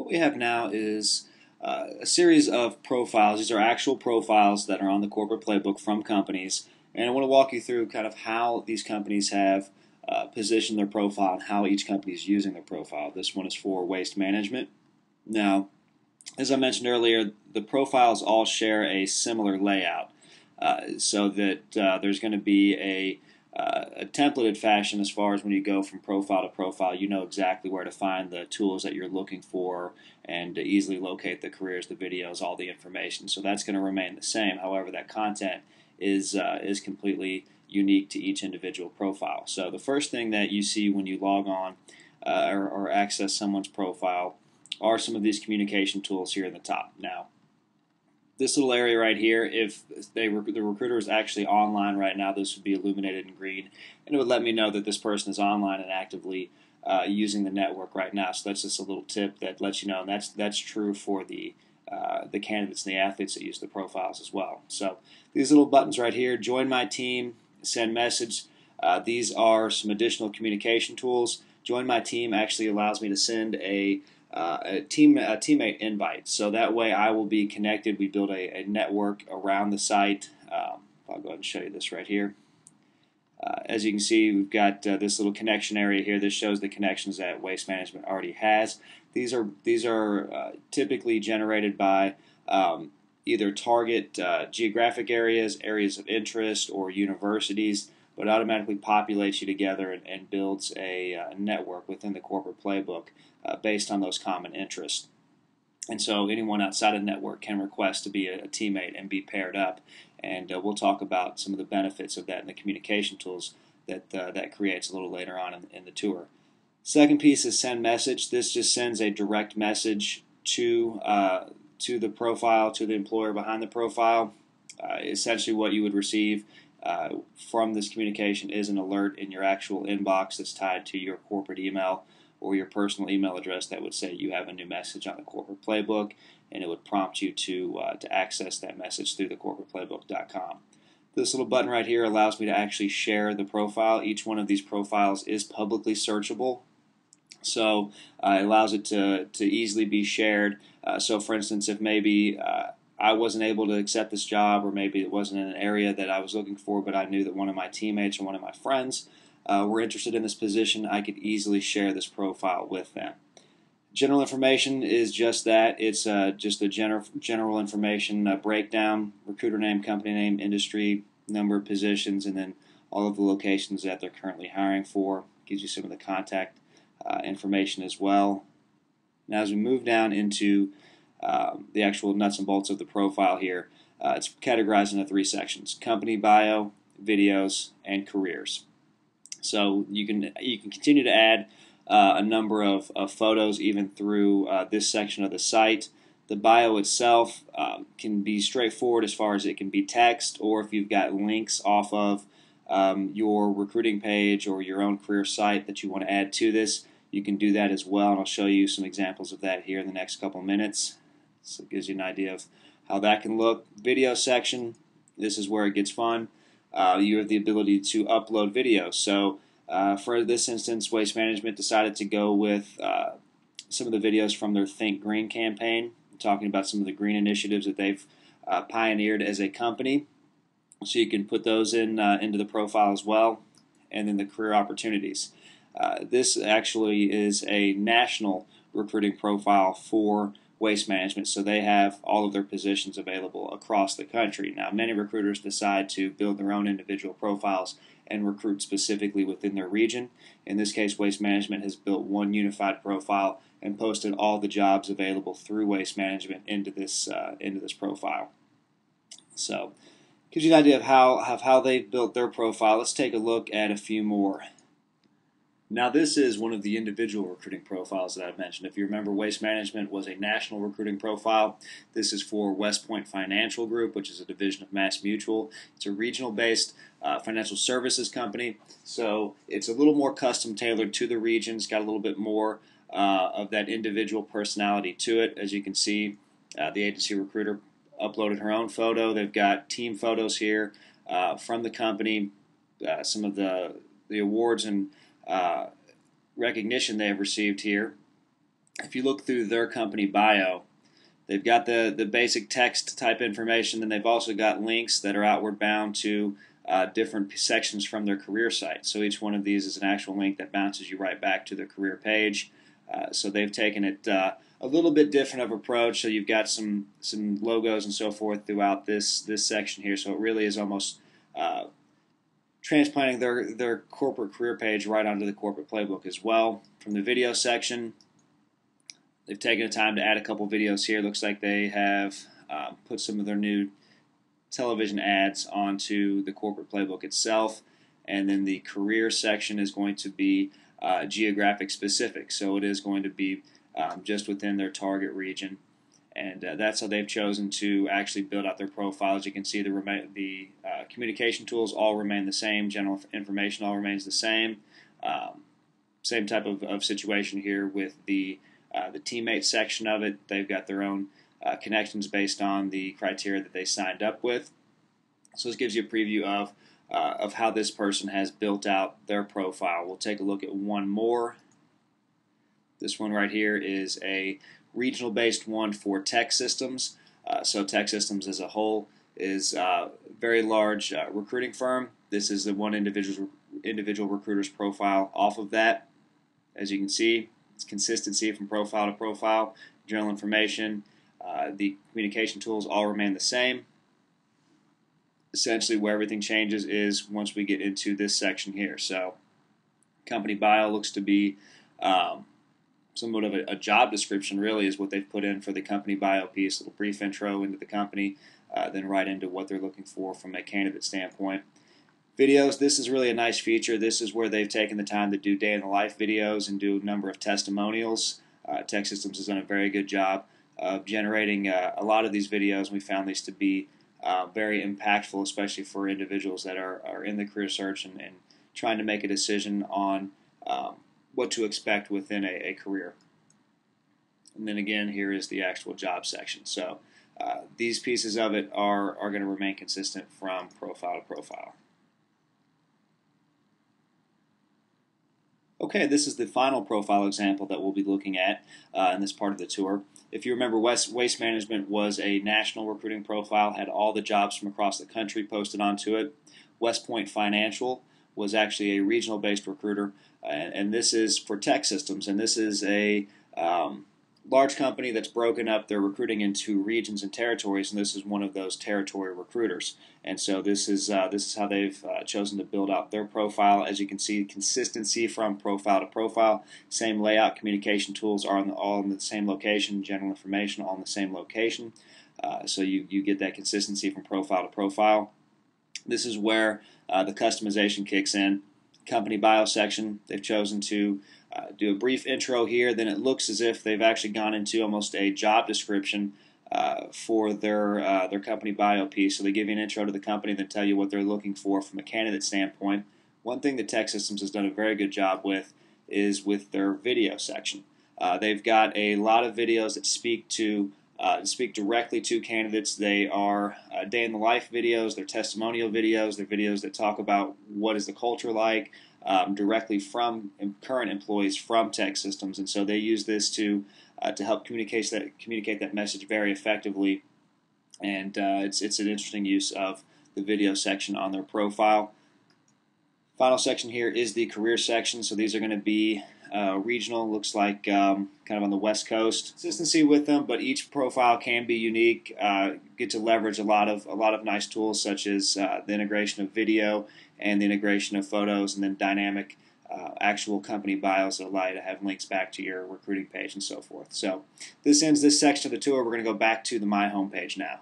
we have now is a series of profiles. These are actual profiles that are on the corporate playbook from companies, and I want to walk you through kind of how these companies have positioned their profile and how each company is using their profile. This one is for waste management. Now, as I mentioned earlier, the profiles all share a similar layout, so that there's going to be a templated fashion as far as when you go from profile to profile, you know exactly where to find the tools that you're looking for and to easily locate the careers, the videos, all the information. So that's going to remain the same. However, that content is completely unique to each individual profile. So the first thing that you see when you log on or access someone's profile are some of these communication tools here in the top. Now, this little area right here, if the recruiter is actually online right now, this would be illuminated in green, and it would let me know that this person is online and actively using the network right now. So that's just a little tip that lets you know, and that's true for the candidates and the athletes that use the profiles as well. So these little buttons right here, join my team, send message, these are some additional communication tools. Join my team actually allows me to send a teammate invite, so that way I will be connected. We build a network around the site. I'll go ahead and show you this right here. As you can see, we've got this little connection area here. This shows the connections that Waste Management already has. These are typically generated by either target geographic areas, areas of interest, or universities, but automatically populates you together and builds a network within the corporate playbook based on those common interests. And so anyone outside of the network can request to be a teammate and be paired up. And we'll talk about some of the benefits of that and the communication tools that creates a little later on in the tour. Second piece is send message. This just sends a direct message to the profile, to the employer behind the profile. Essentially what you would receive from this communication is an alert in your actual inbox that's tied to your corporate email or your personal email address that would say you have a new message on the corporate playbook, and it would prompt you to access that message through TheCorporatePlaybook.com. This little button right here allows me to actually share the profile. Each one of these profiles is publicly searchable, so it allows it to easily be shared. So for instance, if maybe I wasn't able to accept this job, or maybe it wasn't in an area that I was looking for, but I knew that one of my teammates or one of my friends were interested in this position, I could easily share this profile with them. General information is just that. It's just a general information breakdown: recruiter name, company name, industry, number of positions, and then all of the locations that they're currently hiring for. Gives you some of the contact information as well. Now, as we move down into the actual nuts and bolts of the profile here, it's categorized into three sections: company bio, videos, and careers. So you can continue to add a number of photos even through this section of the site. The bio itself can be straightforward as far as it can be text, or if you've got links off of your recruiting page or your own career site that you want to add to this, you can do that as well, and I'll show you some examples of that here in the next couple of minutes. So it gives you an idea of how that can look. Video section, this is where it gets fun. You have the ability to upload videos. So for this instance, Waste Management decided to go with some of the videos from their Think Green campaign, talking about some of the green initiatives that they've pioneered as a company. So you can put those into the profile as well, and then the career opportunities. This actually is a national recruiting profile for Waste Management, so they have all of their positions available across the country. Now, many recruiters decide to build their own individual profiles and recruit specifically within their region. In this case, Waste Management has built one unified profile and posted all the jobs available through Waste Management into this profile. So, gives you an idea of how they've built their profile. Let's take a look at a few more. Now, this is one of the individual recruiting profiles that I've mentioned. If you remember, Waste Management was a national recruiting profile. This is for West Point Financial Group, which is a division of Mass Mutual. It's a regional-based financial services company, so it's a little more custom-tailored to the region. It's got a little bit more of that individual personality to it. As you can see, the agency recruiter uploaded her own photo. They've got team photos here from the company, some of the awards and recognition they have received here. if you look through their company bio, they've got the basic text type information, then they've also got links that are outward bound to different sections from their career site. So each one of these is an actual link that bounces you right back to their career page. So they've taken it a little bit different of approach. So you've got some logos and so forth throughout this section here. So it really is almost transplanting their corporate career page right onto the corporate playbook as well. From the video section, they've taken the time to add a couple videos here. Looks like they have put some of their new television ads onto the corporate playbook itself. And then the career section is going to be geographic specific. So it is going to be just within their target region. And that's how they've chosen to actually build out their profile. As you can see, the communication tools all remain the same. General information all remains the same. Same type of situation here with the teammate section of it. They've got their own connections based on the criteria that they signed up with. So this gives you a preview of how this person has built out their profile. We'll take a look at one more. This one right here is a regional-based one for Tech Systems. So Tech Systems as a whole is a very large recruiting firm. This is the one individual recruiter's profile off of that. As you can see, it's consistency from profile to profile, general information. The communication tools all remain the same. Essentially, where everything changes is once we get into this section here. So company bio looks to be somewhat of a job description, really, is what they've put in for the company bio piece. A little brief intro into the company, then right into what they're looking for from a candidate standpoint. Videos, this is really a nice feature. This is where they've taken the time to do day-in-the-life videos and do a number of testimonials. Tech Systems has done a very good job of generating a lot of these videos, and we found these to be very impactful, especially for individuals that are in the career search and trying to make a decision on what to expect within a career. And then again, here is the actual job section. So these pieces of it are going to remain consistent from profile to profile. Okay, this is the final profile example that we'll be looking at in this part of the tour. If you remember, Waste Management was a national recruiting profile, had all the jobs from across the country posted onto it. West Point Financial was actually a regional-based recruiter, and this is for Tech Systems, and this is a large company that's broken up their recruiting into regions and territories, and this is one of those territory recruiters. And so this is how they've chosen to build out their profile. As you can see, consistency from profile to profile, same layout, communication tools are all in the same location, general information all in the same location. So you get that consistency from profile to profile. This is where the customization kicks in. Company bio section, they've chosen to do a brief intro here. Then it looks as if they've actually gone into almost a job description for their company bio piece. So they give you an intro to the company, then tell you what they're looking for from a candidate standpoint. One thing that Tech Systems has done a very good job with is with their video section. They've got a lot of videos that speak directly to candidates. They are day-in-the-life videos, they're testimonial videos, they're videos that talk about what is the culture like directly from current employees from Tech Systems. And so they use this to help communicate that message very effectively. And it's an interesting use of the video section on their profile. Final section here is the career section. So these are going to be regional, looks like kind of on the West Coast. Consistency with them, but each profile can be unique. Get to leverage a lot of nice tools such as the integration of video and the integration of photos, and then dynamic actual company bios that allow you to have links back to your recruiting page and so forth. So this ends this section of the tour. We're going to go back to the My Home page now.